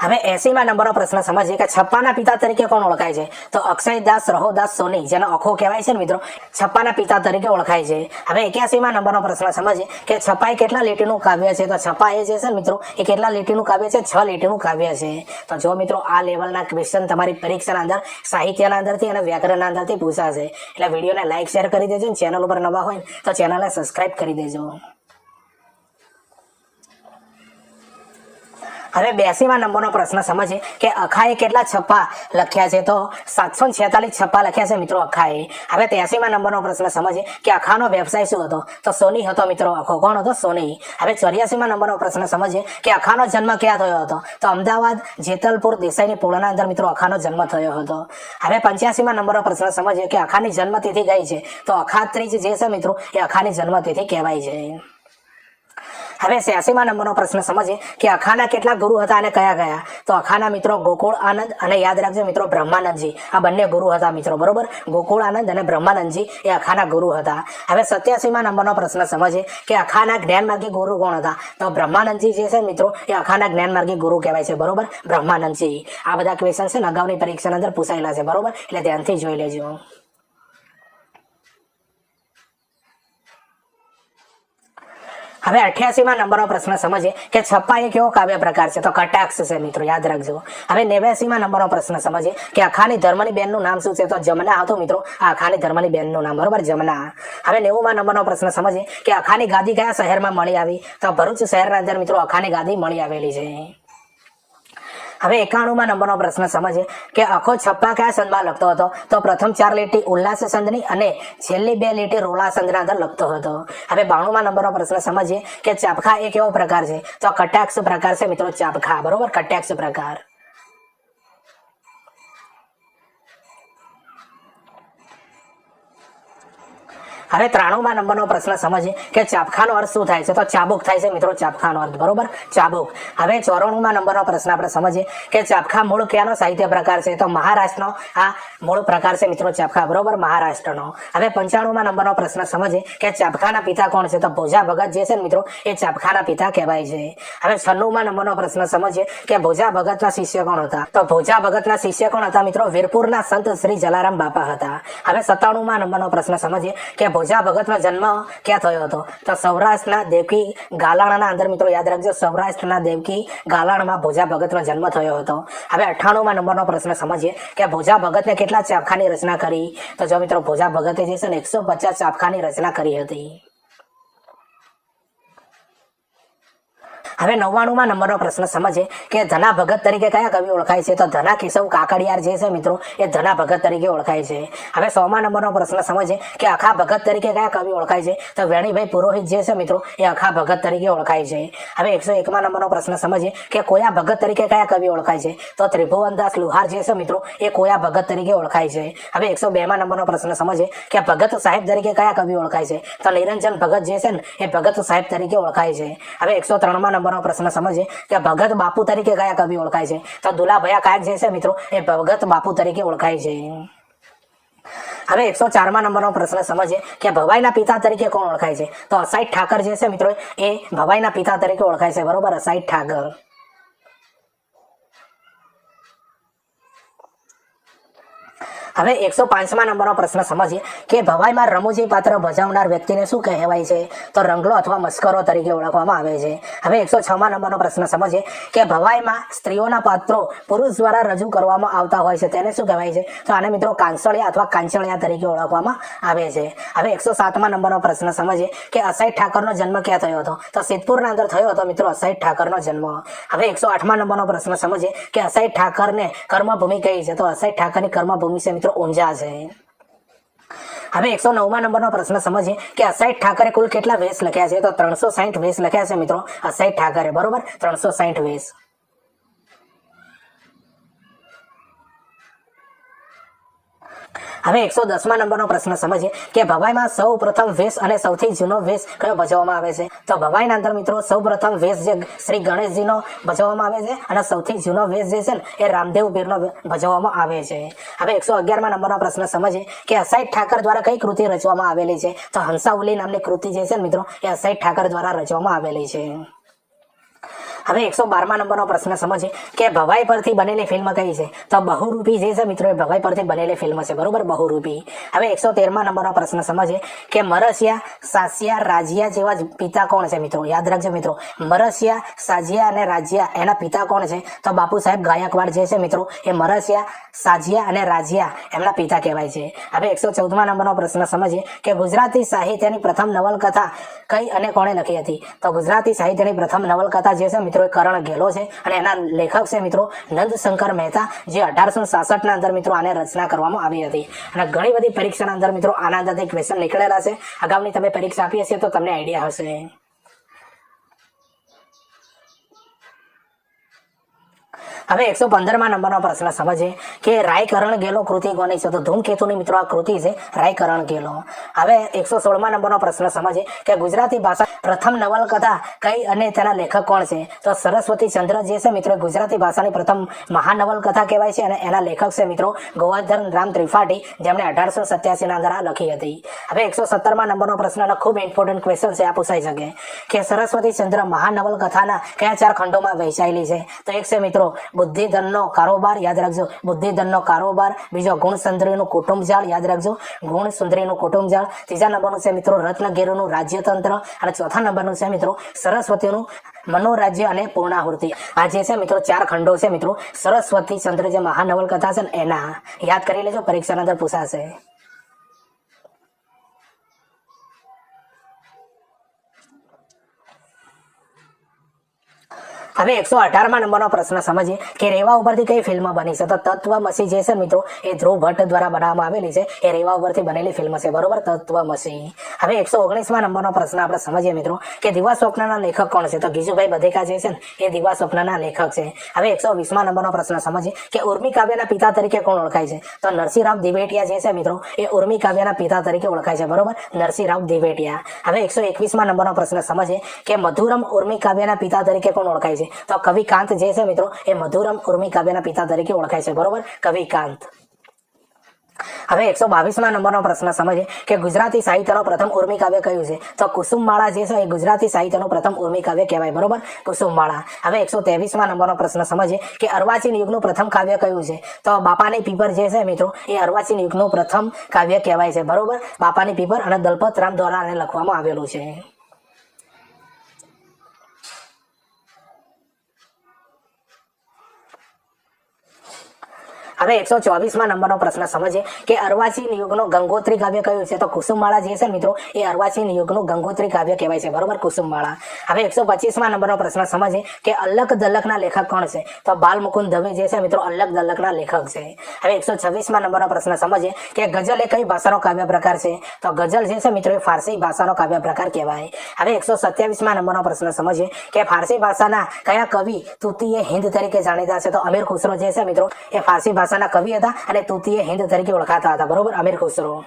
S1: હવે 80મા નંબરનો પ્રશ્ન સમજીએ કે છપ્પાના પિતા તરીકે કોણ ઓળખાય છે? તો અક્ષયદાસ રહોદાસ સોની, જેનો અખો કહેવાય છે ને મિત્રો, છપ્પાના પિતા તરીકે ઓળખાય છે. હવે 81મા નંબરનો પ્રશ્ન સમજીએ કે છપ્પા એ કેટલા લીટીનું કાવ્ય છે? તો છપ્પા એ જે છે ને મિત્રો એ કેટલા લીટીનું કાવ્ય છે? 6 લીટીનું કાવ્ય છે. તો જો મિત્રો આ લેવલના ક્વેશ્ચન તમારી પરીક્ષાના અંદર સાહિત્યના અંદરથી અને વ્યાકરણના અંદરથી પૂછાશે. એટલે વિડીયોને લાઈક શેર કરી દેજો. ચેનલ ઉપર નવા હોય તો ચેનલને સબસ્ક્રાઇબ કરી દેજો. હવે 82મા નંબરનો પ્રશ્ન સમજીએ કે અખાએ કેટલા છપ્પા લખ્યા છે? તો 746 છપ્પા લખ્યા છે મિત્રો અખાએ. હવે 83મા નંબરનો પ્રશ્ન સમજીએ કે અખાનો વ્યવસાય શું હતો? તો સોની હતો મિત્રો અખો. કોણ હતો? સોની. હવે 84મા નંબરનો પ્રશ્ન સમજીએ કે અખાનો જન્મ ક્યાં થયો હતો? તો અમદાવાદ જેતલપુર દેસાઈની પોળના અંદર મિત્રો અખાનો જન્મ થયો હતો. હવે 85મા નંબરનો પ્રશ્ન સમજીએ કે અખાની જન્મતિથિ કઈ છે? તો અખાત્રીજ જે છે મિત્રો એ અખાની જન્મતિથિ કહેવાય છે. હવે 86મા નંબરનો પ્રશ્ન સમજીએ કે અખાના કેટલા ગુરુ હતા અને કયા કયા? તો અખાના મિત્રો ગોકુળ આનંદ અને યાદ રાખજો મિત્રો બ્રહ્માનંદજી, આ બંને ગુરુ હતા મિત્રો. બરોબર, ગોકુળ આનંદ અને બ્રહ્માનંદજી એ અખાના ગુરુ હતા. હવે 87મા નંબરનો પ્રશ્ન સમજીએ કે અખાના જ્ઞાનમાર્ગી ગુરુ કોણ હતા? તો બ્રહ્માનંદજી જે છે મિત્રો એ અખાના જ્ઞાનમાર્ગી ગુરુ કહેવાય છે. બરોબર, બ્રહ્માનંદજી. આ બધા ક્વેશ્ચન છે ને અગાઉની પરીક્ષાની અંદર પૂછાયેલા છે. બરોબર, એટલે ધ્યાનથી જોઈ લેજો. હવે 88મા નંબરનો પ્રશ્ન સમજીએ કે છપ્પા એ કેવો કાવ્ય પ્રકાર છે? તો કટાક્ષ છે મિત્રો, યાદ રાખજો. હવે 89મા નંબરનો પ્રશ્ન સમજીએ કે અખાની ધર્મની બેનનું નામ શું છે? તો જમના હતું મિત્રો, આ અખાની ધર્મની બેનનું નામ. બરોબર, જમના. હવે 90મા નંબરનો પ્રશ્ન સમજીએ કે અખાની ગાદી કયા શહેરમાં મળી આવી? તો ભરૂચ શહેરના અંદર મિત્રો અખાની ગાદી મળી આવેલી છે. હવે 91મા નંબરનો પ્રશ્ન સમજીએ કે અખો છપ્પા કયા છંદમાં લખતો હતો? તો પ્રથમ 4 લીટી ઉલ્લાસ છંદની અને છેલ્લી 2 લીટી રોલા છંદના અંદર લખતો હતો. હવે 92મા નંબરનો પ્રશ્ન સમજીએ કે ચાપખા એ કેવો પ્રકાર છે? તો કટાક્ષ પ્રકાર છે મિત્રો, ચાપખા. બરોબર, કટાક્ષ પ્રકાર. હવે 93મા નંબરનો પ્રશ્ન સમજીએ કે ચાપખાનો અર્થ શું થાય છે? તો ચાબુક થાય છે મિત્રો, ચાપખાનો અર્થ. બરોબર, ચાબુક. હવે 94મા નંબરનો પ્રશ્ન આપણે સમજીએ કે ચાપખા મૂળ ક્યાંનો સાહિત્ય પ્રકાર છે? તો મહારાષ્ટ્રનો આ મૂળ પ્રકાર છે મિત્રો, ચાપખા. બરોબર, મહારાષ્ટ્રનો. હવે 95મા નંબરનો પ્રશ્ન સમજીએ કે ચાપખાના પિતા કોણ છે? તો ભોજા ભગત જે છે ને મિત્રો એ ચાપખાના પિતા કહેવાય છે. હવે 96મા નંબરનો પ્રશ્ન સમજીએ કે ભોજા ભગતના શિષ્ય કોણ હતા? તો ભોજા ભગતના શિષ્ય કોણ હતા મિત્રો? વીરપુરના સંત શ્રી જલારામ બાપા હતા. હવે 97મા નંબરનો પ્રશ્ન સમજીએ કે ભોજા ભગતનો જન્મ ક્યાં થયો હતો? તો સૌરાષ્ટ્રના દેવકી ગાલાણના અંદર મિત્રો, યાદ રાખજો, સૌરાષ્ટ્રના દેવકી ગાલાણમાં ભોજા ભગતનો જન્મ થયો હતો. હવે 98મા નંબરનો પ્રશ્ન સમજીએ કે ભોજા ભગતને કેટલા ચાપખાની રચના કરી? તો જો મિત્રો ભોજા ભગતે જે છે ને 150 ચાપખાની રચના કરી હતી. હવે 99મા નંબરનો પ્રશ્ન સમજીએ કે ધના ભગત તરીકે કયા કવિ ઓળખાય છે? તો ધના કેશવ કાકડિયાર જે છે મિત્રો એ ધના ભગત તરીકે ઓળખાય છે. હવે 100મા નંબરનો પ્રશ્ન સમજીએ કે અખા ભગત તરીકે કયા કવિ ઓળખાય છે? તો વેણીભાઈ પુરોહિત જે છે મિત્રો એ અખા ભગત તરીકે ઓળખાય છે. હવે 101મા નંબરનો પ્રશ્ન સમજીએ કે કોયા ભગત તરીકે કયા કવિ ઓળખાય છે? તો ત્રિભુવનદાસ લુહાર જે છે મિત્રો એ કોયા ભગત તરીકે ઓળખાય છે. હવે 102મા નંબરનો પ્રશ્ન સમજીએ કે ભગત સાહેબ તરીકે કયા કવિ ઓળખાય છે? તો નિરંજન ભગત જે છે ને એ ભગત સાહેબ તરીકે ઓળખાય છે. હવે 103મા નંબરનો પ્રશ્ન સમજીએ કે ભગત બાપુ તરીકે કયા કવિ ઓળખાય છે? તો દુલાભયા કાયક જે છે મિત્રો એ ભગત બાપુ તરીકે ઓળખાય છે. હવે 104મા નંબરનો પ્રશ્ન સમજીએ કે ભવાઈના પિતા તરીકે કોણ ઓળખાય છે? તો અસાઈદ ઠાકર જે છે મિત્રો એ ભવાઈના પિતા તરીકે ઓળખાય છે. બરોબર, અસાઈદ ઠાકર. હવે 105મા નંબરનો પ્રશ્ન સમજીએ કે ભવાઈમાં રમૂજી પાત્ર ભજવનાર વ્યક્તિને શું કહેવાય છે? તો રંગલો અથવા મસ્કરો તરીકે ઓળખવામાં આવે છે. હવે 106મા નંબરનો પ્રશ્ન સમજીએ કે ભવાઈમાં સ્ત્રીઓના પાત્રો પુરુષ દ્વારા રજૂ કરવામાં આવતા હોય છે તેને શું કહેવાય છે? તો આને મિત્રો કાંસળિયા અથવા કાંચળિયા તરીકે ઓળખવામાં આવે છે. હવે 107મા નંબરનો પ્રશ્ન સમજીએ કે અસાઈ ઠાકરનો જન્મ ક્યાં થયો હતો? તો સિદ્ધપુરના અંદર થયો હતો મિત્રો અસાઈ ઠાકરનો જન્મ. હવે 108મા નંબરનો પ્રશ્ન સમજીએ કે અસાઈ ઠાકરને કર્મભૂમિ કઈ છે? તો અસાઈ ઠાકરની કર્મભૂમિ છે મિત્રો ઊંઝા છે. હવે 109મા નંબરનો પ્રશ્ન સમજીએ કે અસાઈ ઠાકરે કુલ કેટલા વેશ લખ્યા છે? તો 360 વેશ લખ્યા છે મિત્રો અસાઈ ઠાકરે, બરોબર, 360 વેશ. હવે 110મા નંબરનો પ્રશ્ન સમજીએ કે ભવાઈમાં સૌ પ્રથમ વેશ અને સૌથી જૂનો વેશ કયો ભજવવામાં આવે છે? તો ભવાઈના અંદર મિત્રો સૌ પ્રથમ વેશ જે શ્રી ગણેશજીનો ભજવવામાં આવે છે અને સૌથી જૂનો વેશ જે છે ને એ રામદેવ પીરનો ભજવવામાં આવે છે. હવે 111મા નંબરનો પ્રશ્ન સમજીએ કે અસાઈ ઠાકર દ્વારા કઈ કૃતિ રચવામાં આવેલી છે? તો હંસાવલી નામની કૃતિ જે છે ને મિત્રો એ અસાઈ ઠાકર દ્વારા રચવામાં આવેલી છે. હવે 112મા નંબરનો પ્રશ્ન સમજીએ કે ભવાઈ પરથી બનેલી ફિલ્મ કઈ છે? તો બહુરૂપી જે છે મિત્રો એ ભવાઈ પરથી બનેલી ફિલ્મ છે, બરોબર, બહુરૂપી. હવે 113મા નંબરનો પ્રશ્ન સમજીએ કે મરસિયા, સાસિયા, રાજિયા જેવા પિતા કોણ છે? મિત્રો યાદ રાખજો મિત્રો, મરસિયા, સાજિયા અને રાજિયા એના પિતા કોણ છે? તો બાપુ સાહેબ ગાયકવાડ જે છે મિત્રો એ મરસિયા, સાજિયા અને રાજિયા એમના પિતા કહેવાય છે. હવે 114મા નંબરનો પ્રશ્ન સમજીએ કે ગુજરાતી સાહિત્યની પ્રથમ નવલકથા કઈ અને કોણે લખી હતી? તો ગુજરાતી સાહિત્યની પ્રથમ નવલકથા જે છે મિત્રો એ કરણ ઘેલો છે અને એના લેખક છે મિત્રો નંદશંકર મહેતા, જે 1866ના અંદર મિત્રો આને રચના કરવામાં આવી હતી. અને ઘણી બધી પરીક્ષાના અંદર મિત્રો આના અંદરથી ક્વેશ્ચન નીકળેલા છે. અગાઉની તમે પરીક્ષા આપી હશે તો તમને આઈડિયા હશે. હવે 115મા નંબરનો પ્રશ્ન સમજીએ કે રાયકરણ ગેલો કૃતિ કોની છે? તો ધૂમકેતુની મિત્રો આ કૃતિ છે રાયકરણ ગેલો. હવે 116મા નંબરનો પ્રશ્ન સમજીએ કે ગુજરાતી ભાષા પ્રથમ નવલકથા કઈ અને તેના લેખક કોણ છે? તો સરસ્વતી ચંદ્ર જે છે મિત્રો ગુજરાતી ભાષાની પ્રથમ મહાનવલકથા કહેવાય છે અને એના લેખક છે મિત્રો ગોવર્ધન રામ ત્રિપાઠી, જેમણે 1887ના અંદર આ લખી હતી. હવે 117મા નંબરનો પ્રશ્ન ખૂબ ઇમ્પોર્ટન્ટ ક્વેશ્ચન છે, આ પૂછાઈ શકે કે સરસ્વતી ચંદ્ર મહાનવલકથાના કયા 4 ખંડોમાં વહેંચાયેલી છે? તો એક છે મિત્રો બુદ્ધિધનનો કારોબાર, યાદ રાખજો બુદ્ધિધનનો કારોબાર. બીજો ગુણસુંદરીનું કુટુંબજાળ, યાદ રાખજો ગુણસુંદરીનું કુટુંબજાળ. ત્રીજા નંબરનું છે મિત્રો રત્નગીરીનું રાજ્યતંત્ર અને ચોથા નંબરનું છે મિત્રો સરસ્વતીનું મનોરાજ્ય અને પૂર્ણાહુતિ. આ જે છે મિત્રો 4 ખંડો છે મિત્રો સરસ્વતી ચંદ્ર જે મહાનવલકથા છે ને એના. યાદ કરી લેજો, પરીક્ષાના અંદર પૂછાશે. હવે 118મા નંબરનો પ્રશ્ન સમજીએ કે રેવા ઉપરથી કઈ ફિલ્મ બની છે? તો તત્વમસી જે છે મિત્રો એ ધ્રુવ ભટ્ટ દ્વારા બનાવવામાં આવેલી છે. એ રેવા ઉપરથી બનેલી ફિલ્મ છે, બરોબર, તત્વમસી. હવે 119મા નંબરનો પ્રશ્ન આપણે સમજીએ મિત્રો કે દીવા સ્વપ્નના લેખક કોણ છે? તો ગીજુભાઈ બધેકા જે છે ને એ દીવા સ્વપ્નના લેખક છે. હવે 120મા નંબરનો પ્રશ્ન સમજીએ કે ઉર્મી કાવ્યના પિતા તરીકે કોણ ઓળખાય છે? તો નરસિંહરાવ દિવેટિયા જે છે મિત્રો એ ઉર્મી કાવ્યના પિતા તરીકે ઓળખાય છે, બરોબર, નરસિંહરાવ દિવેટિયા. હવે 121મા નંબરનો પ્રશ્ન સમજીએ કે મધુરમ ઉર્મી કાવ્યના પિતા તરીકે કોણ ઓળખાય છે? તો કવિ કાંત જે છે મિત્રો એ મધુરમ ઉર્મી કાવ્યના પિતા તરીકે ઓળખાય છે, બરોબર, કવિ કાંત. હવે 122મા નંબરનો પ્રશ્ન સમજીએ કે ગુજરાતી સાહિત્યનો પ્રથમ ઉર્મી કાવ્ય કયું છે? તો કુસુમમાળા જે છે એ ગુજરાતી સાહિત્યનું પ્રથમ ઉર્મી કાવ્ય કહેવાય, બરોબર, કુસુમમાળા. હવે 123મા નંબરનો પ્રશ્ન સમજીએ કે અર્વાચીન યુગનું પ્રથમ કાવ્ય કયું છે? તો બાપાની પીપર જે છે મિત્રો એ અર્વાચીન યુગનું પ્રથમ કાવ્ય કહેવાય છે, બરોબર, બાપાની પીપર અને દલપત રામ દ્વારા આને લખવામાં આવેલું છે. હવે 124મા નંબરનો પ્રશ્ન સમજીએ કે અર્વાચીન યુગનું ગંગોત્રી કાવ્ય કયું છે? તો કુસુમમાળા જે છે મિત્રો એ અર્વાચીન યુગનું ગંગોત્રી કાવ્ય કહેવાય છે, બરોબર, કુસુમમાળા. હવે 125મા નંબરનો પ્રશ્ન સમજીએ કે અલ્લક દલ્લકના લેખક કોણ છે? તો બાલમુકુંદ દવે જે છે મિત્રો અલ્લક દલ્લકના લેખક છે. હવે 126મા નંબરનો પ્રશ્ન સમજીએ કે ગઝલ એ કઈ ભાષાનો કાવ્ય પ્રકાર છે? તો ગઝલ જે છે મિત્રો એ ફારસી ભાષાનો કાવ્ય પ્રકાર કહેવાય. હવે 127મા નંબરનો પ્રશ્ન સમજીએ કે ફારસી ભાષાના કયા કવિ તૂતીએ હિન્દ તરીકે જાણીતા છે? તો અમીર ખુસરો જે છે મિત્રો એ ફારસી ભાષાના કવિ હતા અને તૂતીએ હિન્દ તરીકે ઓળખાતા હતા, બરોબર, અમીર ખુસરો.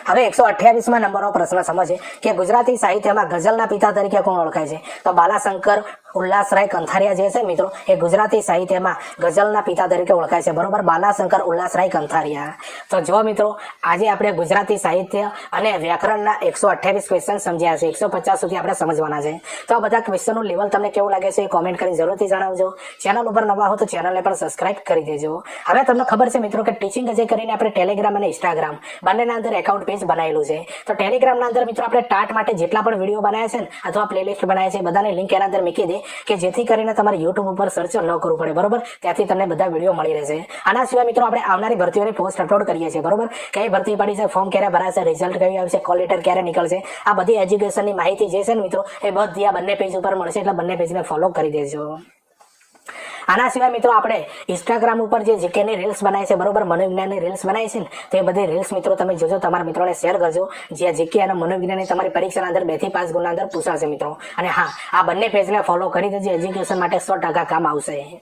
S1: હવે 128મા નંબરનો પ્રશ્ન સમજીએ કે ગુજરાતી સાહિત્યમાં ગઝલના પિતા તરીકે કોણ ઓળખાય છે? તો બાલાશંકર ઉલ્લાસરાય કંથારિયા જે છે મિત્રો એ ગુજરાતી સાહિત્યમાં ગઝલના પિતા તરીકે ઓળખાય છે, બરોબર. બાલાશંકર ઉલ્લાસરાય કંથારિયા. તો જો મિત્રો આજે આપણે ગુજરાતી સાહિત્ય અને વ્યાકરણના 128 ક્વેશ્ચન સમજ્યા છે. 150 સુધી આપણે સમજવાના છે. તો આ બધા ક્વેશ્ચનનું લેવલ તમને કેવું લાગે છે એ કોમેન્ટ કરી જરૂરથી જણાવજો. ચેનલ ઉપર નવા હો તો ચેનલને પણ સબસ્ક્રાઇબ કરી દેજો. હવે તમને ખબર છે મિત્રો કે ટીચિંગ અજય કરીને આપણે ટેલિગ્રામ અને ઇન્સ્ટાગ્રામ બંનેના અંદર એકાઉન્ટ પેજ બનાવેલું છે. તો ટેલિગ્રામના અંદર મિત્રો આપણે ટાટ માટે જેટલા પણ વિડીયો બનાવ્યા છે ને અથવા પ્લેલિસ્ટ બનાવ્યા છે બધાની લિંક એના અંદર મૂકી દે કે જેથી કરીને તમારે યુટ્યુબ ઉપર સર્ચ ન કરવું પડે, બરોબર. ત્યાંથી તમને બધા વિડીયો મળી રહેશે. આના સિવાય મિત્રો આપણે આવનારી ભરતીઓની પોસ્ટ અપલોડ કરીએ છીએ, બરોબર. કઈ ભરતી પડી છે, ફોર્મ ક્યારે ભરાશે, રિઝલ્ટ કયું આવશે, કોલ લેટર ક્યારે નીકળશે, આ બધી એજ્યુકેશનની માહિતી જે છે ને મિત્રો એ બધી આ બંને પેજ ઉપર મળશે, એટલે બંને પેજને ફોલો કરી દેજો. આના સિવાય મિત્રો આપણે ઇન્સ્ટાગ્રામ ઉપર જે જીકેની રીલ્સ બનાવી છે, બરોબર, મનોવિજ્ઞાનની રીલ્સ બનાવી છે ને તે બધી રીલ્સ મિત્રો તમે જોજો, તમારા મિત્રોને શેર કરજો. જે જીકે અને મનોવિજ્ઞાનની તમારી પરીક્ષાના અંદર 2 થી 5 ગુણના અંદર પૂછાશે મિત્રો. અને હા, આ બંને પેજને ફોલો કરી દેજો, એજ્યુકેશન માટે 100% કામ આવશે.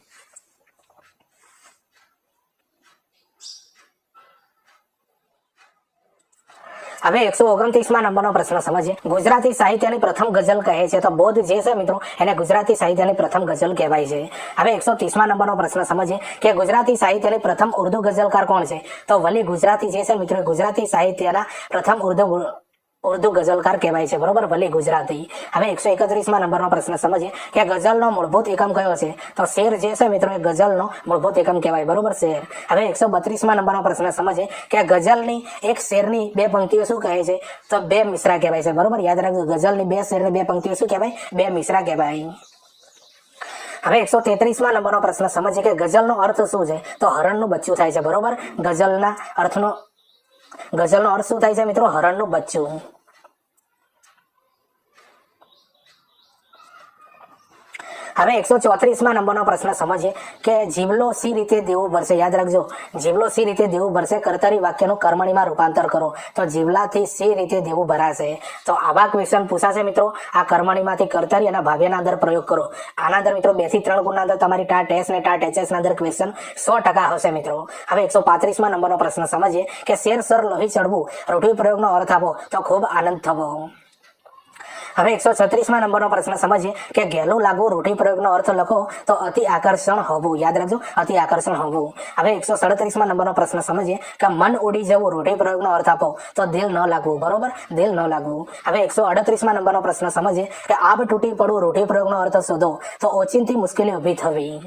S1: હવે 129માં નંબરનો પ્રશ્ન સમજીએ. ગુજરાતી સાહિત્યની પ્રથમ ગઝલ કહે છે તો બોધ જે છે મિત્રો એને ગુજરાતી સાહિત્યની પ્રથમ ગઝલ કહેવાય છે. હવે 130માં નંબરનો પ્રશ્ન સમજીએ કે ગુજરાતી સાહિત્યની પ્રથમ ઉર્દુ ગઝલકાર કોણ છે? તો વલી ગુજરાતી જે છે મિત્રો ગુજરાતી સાહિત્યના પ્રથમ ઉર્દુ ગઝલકાર કહેવાય છે, બરોબર, વલી ગુજરાતી. હવે 131માં નંબરનો પ્રશ્ન સમજીએ કે ગઝલનો મૂળભૂત એકમ કયો છે? તો શેર જે છે મિત્રો એ ગઝલનો મૂળભૂત એકમ કહેવાય, બરોબર, શેર. હવે 132માં નંબરનો પ્રશ્ન સમજીએ કે ગઝલની એક શેરની 2 પંક્તિઓ શું કહે છે? તો 2 મિસરા કહેવાય છે, બરોબર. યાદ રાખજો, ગઝલની 2 શેરની 2 પંક્તિઓ શું કહેવાય? 2 મિસરા કહેવાય. હવે 133માં નંબરનો પ્રશ્ન સમજીએ કે ગઝલનો અર્થ શું છે? તો હરણનું બચ્ચું થાય છે, બરોબર. ગઝલનો અર્થ શું થાય છે મિત્રો? હરણનું બચ્ચું. હવે 134માં નંબરનો પ્રશ્ન સમજીએ કે જીવલો સી રીતે દેવું ભરશે? યાદ રાખજો, જીવલો સી રીતે દેવું ભરશે? કર્તરી વાક્યનું કર્મણીમાં રૂપાંતર કરો. તો જીવલાથી સી રીતે દેવું ભરાશે? તો આવા ક્વેશ્ચન પૂછાશે મિત્રો. આ કર્મણીમાંથી કર્તરી અને ભાવ્યના અંદર પ્રયોગ કરો. આના અંદર મિત્રો 2 થી 3 ગુણના અંદર તમારી ટાટ એસ અને ટાટ એચએસ ના અંદર ક્વેશ્ચન 100% હશે મિત્રો. હવે 135માં નંબરનો પ્રશ્ન સમજીએ કે શેર સર લોહી ચડવું રૂઢિપ્રયોગનો અર્થ આપો. તો ખૂબ આનંદ થવો. હવે 136માં નંબરનો પ્રશ્ન સમજીએ કે ગેલું લાગવું રૂઢિપ્રયોગનો અર્થ લખો. તો અતિ આકર્ષણ હોવું. યાદ રાખજો, અતિ આકર્ષણ હોવું. હવે 137માં નંબરનો પ્રશ્ન સમજીએ કે મન ઉડી જવું રૂઢિપ્રયોગનો અર્થ આપો. તો દિલ ન લાગવું, બરોબર, દિલ ન લાગવું. હવે 138માં નંબરનો પ્રશ્ન સમજીએ કે આબ તૂટી પડવું રૂઢિપ્રયોગનો અર્થ શોધો. તો ઓચિંતી મુશ્કેલી ઊભી થવી.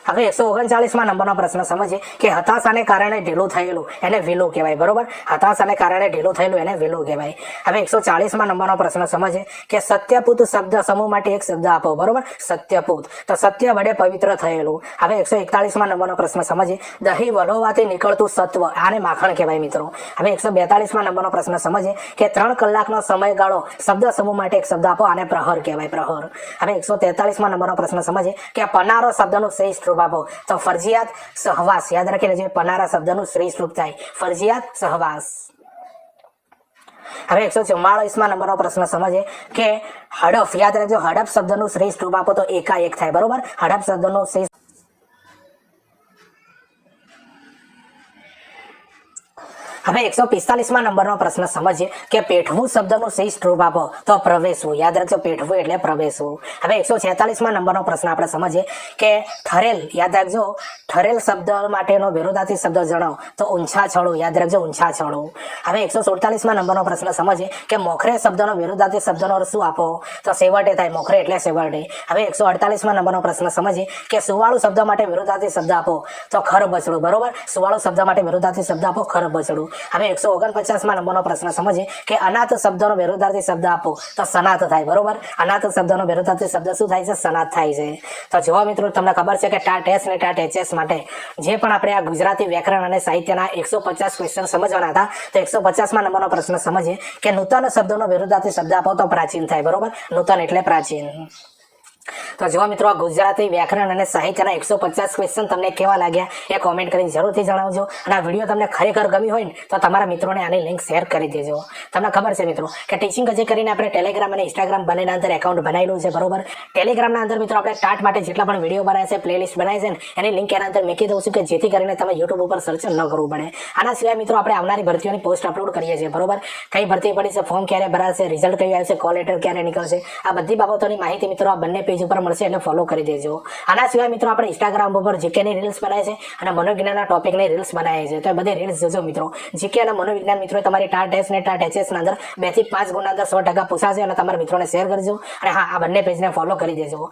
S1: હવે 139માં નંબરનો પ્રશ્ન સમજીએ કે હતાશાને કારણે ઢીલું થયેલું એને વિલું કહેવાય, બરોબર. હતાશાને કારણે ઢીલું થયેલું એને વિલું કહેવાય. હવે 140માં નંબરનો પ્રશ્ન સમજીએ કે સત્યપૂત શબ્દ સમૂહ માટે એક શબ્દ આપો, બરોબર. સત્યપૂત, તો સત્ય વડે પવિત્ર થયેલું. હવે 141માં નંબરનો પ્રશ્ન સમજીએ દહીં વલોવાથી નીકળતું સત્વ, આને માખણ કહેવાય મિત્રો. હવે 142માં નંબરનો પ્રશ્ન સમજીએ કે 3 કલાકનો સમયગાળો શબ્દ સમૂહ માટે એક શબ્દ આપો, આને પ્રહર કહેવાય, પ્રહર. હવે 143માં નંબરનો પ્રશ્ન સમજીએ કે પનારો શબ્દનું શ્રેષ્ઠ આપો. તો ફરજિયાત સહવાસ. યાદ રાખી લેજો, પનારા શબ્દનું શ્રેષ્ઠ રૂપ થાય ફરજિયાત સહવાસ. હવે 144માં નંબરનો પ્રશ્ન સમજીએ કે હડફ. યાદ રાખજો, હડફ શબ્દનું શ્રેષ્ઠ રૂપ આપો. તો એકાએક થાય, બરોબર. હડફ શબ્દનું શ્રેષ્ઠ. હવે 145માં નંબરનો પ્રશ્ન સમજીએ કે પેઠવું શબ્દનું શ્રેષ્ઠ રૂપ આપો. તો પ્રવેશવું. યાદ રાખજો, પેઠવું એટલે પ્રવેશવું. હવે 146માં નંબરનો પ્રશ્ન આપણે સમજીએ કે ઠરેલ. યાદ રાખજો, ઠરેલ શબ્દ માટેનો વિરોધાર્થી શબ્દ જણાવો. તો ઊંચા છોડું. યાદ રાખજો, ઊંચા છોડું. હવે 147માં નંબરનો પ્રશ્ન સમજીએ કે મોખરે શબ્દનો વિરોધાર્થી શબ્દનો અર્થ શું આપો? તો સેવટે થાય, મોખરે એટલે સેવટે. હવે 148માં નંબરનો પ્રશ્ન સમજીએ કે સુવાળું શબ્દ માટે વિરોધાર્થી શબ્દ આપો. તો ખરબચડું, બરોબર. સુવાળું શબ્દ માટે વિરોધાર્થી શબ્દ આપો, ખરબચડું. હવે 149માં નંબરનો પ્રશ્ન સમજીએ કે અનાથ શબ્દનો વિરોધાર્થી શબ્દ આપો. તો સનાથ થાય, બરોબર. અનાથ શબ્દનો વિરોધાર્થી શબ્દ શું થાય છે? સનાથ થાય છે. તો જો મિત્રો તમને ખબર છે કે ટાટ એસ અને ટાટ એચએસ માટે જે પણ આપણે આ ગુજરાતી વ્યાકરણ અને સાહિત્યના 150 ક્વેશ્ચન સમજવાના હતા, તો 150માં નંબરનો પ્રશ્ન સમજીએ કે નૂતન શબ્દનો વિરોધાર્થી શબ્દ આપો. તો પ્રાચીન થાય, બરોબર. નૂતન એટલે પ્રાચીન. તો જો મિત્રો, આ ગુજરાતી વ્યાકરણ અને સાહિત્યના 150 ક્વેશ્ચન તમને કેવા લાગ્યા એ કોમેન્ટ કરીને જરૂરથી જણાવજો. અને આ વિડીયો તમને ખરેખર ગમી હોય ને તો તમારા મિત્રોને આની લિંક શેર કરી દેજો. તમને ખબર છે મિત્રો કે ટીચિંગ જે કરીને આપણે ટેલિગ્રામ અને ઇન્સ્ટાગ્રામ બંનેના અંદર એકાઉન્ટ બનાવેલું છે, બરોબર. ટેલિગ્રામના અંદર મિત્રો આપણે ટાટ માટે જેટલા પણ વિડીયો બનાવ્યા છે, પ્લેલિસ્ટ બનાવી છે ને, એની લિંક એના અંદર મૂકી દઉં છું કે જેથી કરીને તમે યુટ્યુબ ઉપર સર્ચ ન કરવું પડે. આના સિવાય મિત્રો આપણે આવનારી ભરતીઓની પોસ્ટ અપલોડ કરીએ છીએ, બરોબર. કઈ ભરતી પડી છે, ફોર્મ ક્યારે ભરાશે, રિઝલ્ટ કયું આવશે, કોલ લેટર ક્યારે નીકળશે, આ બધી બાબતોની માહિતી મિત્રો આ બંને પેજ ઉપર મળશે, એટલે ફોલો કરી દેજો. આના સિવાય મિત્રો આપણે ઇન્સ્ટાગ્રામ ઉપર જીકેની રીલ્સ બનાવે છે અને મનોવિજ્ઞાનના ટોપિકની રીલ્સ બનાવે છે. તો એ બધી રીલ્સ જોજો મિત્રો. જીકે અને મનોવિજ્ઞાન મિત્રો તમારી ટાટ ટેસ્ટ ને ટાટ એચએસ ના અંદર 2 થી 5 ગુણના અંદર 100% પૂછાશે અને તમારા મિત્રોને શેર કરજો. અને હા, આ બંને પેજને ફોલો કરી દેજો.